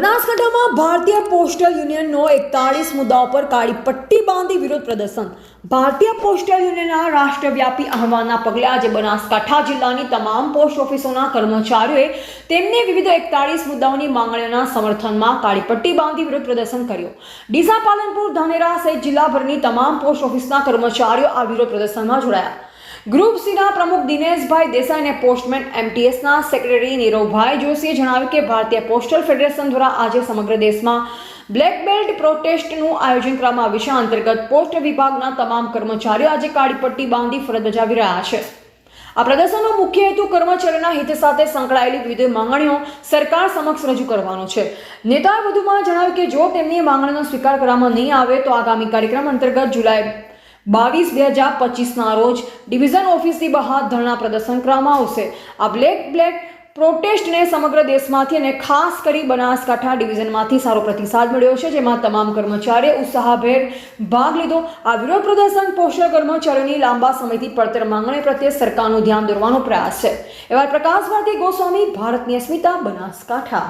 બનાસકાંઠામાં ભારતીય પોસ્ટલ યુનિયનનો 41 મુદ્દાઓ પર કાળી પટ્ટી બાંધી વિરોધ પ્રદર્શન. ભારતીય પોસ્ટલ યુનિયનના રાષ્ટ્રવ્યાપી આહવાનના પગલે આજે બનાસકાંઠા જિલ્લાની તમામ પોસ્ટ ઓફિસોના કર્મચારીઓએ તેમની વિવિધ 41 મુદ્દાઓની માંગણીઓના સમર્થનમાં કાળી પટ્ટી બાંધી વિરોધ પ્રદર્શન કર્યું. ડીસા, પાલનપુર, ધાનેરા સહિત જિલ્લાભરની તમામ પોસ્ટ ઓફિસના કર્મચારીઓ આ વિરોધ પ્રદર્શનમાં જોડાયા. ગ્રુપ સીના પ્રમુખ દિનેશભાઈ દેસાઈ અને પોસ્ટમેન એમટીએસના સેક્રેટરી નીરવભાઈ જોશીએ જણાવ્યું કે ભારતીય પોસ્ટલ ફેડરેશન દ્વારા આજે સમગ્ર દેશમાં બ્લેક બેલ્ટ પ્રોટેસ્ટનું આયોજન કરવામાં આવ્યું છે. આ અંતર્ગત પોસ્ટ વિભાગના તમામ કર્મચારીઓ આજે કાળી પટ્ટી બાંધી ફરજ બજાવી રહ્યા છે. આ પ્રદર્શનનો મુખ્ય હેતુ કર્મચારીઓના હિત સાથે સંકળાયેલી વિવિધ માંગણીઓ સરકાર સમક્ષ રજૂ કરવાનો છે. નેતાએ વધુમાં જણાવ્યું કે જો તેમની માંગણીનો સ્વીકાર કરવામાં નહીં આવે તો આગામી કાર્યક્રમ અંતર્ગત જુલાઈ 22, 2025 રોજ ડિવિઝન ઓફિસની બહાર ધરણા પ્રદર્શન કરવામાં આવશે. આ બ્લેક પ્રોટેસ્ટને સમગ્ર દેશમાંથી અને ખાસ કરી બનાસકાંઠા ડિવિઝનમાંથી સારો પ્રતિસાદ મળ્યો છે, જેમાં તમામ કર્મચારીએ ઉત્સાહભેર ભાગ લીધો. આ વિરોધ પ્રદર્શન પોસ્ટલ કર્મચારીઓની લાંબા સમયથી પડતર માંગણી પ્રત્યે સરકારનું ધ્યાન દોરવાનો પ્રયાસ છે. એવા પ્રકાશ ભારતી ગોસ્વામી, ભારતની અસ્મિતા, બનાસકાંઠા.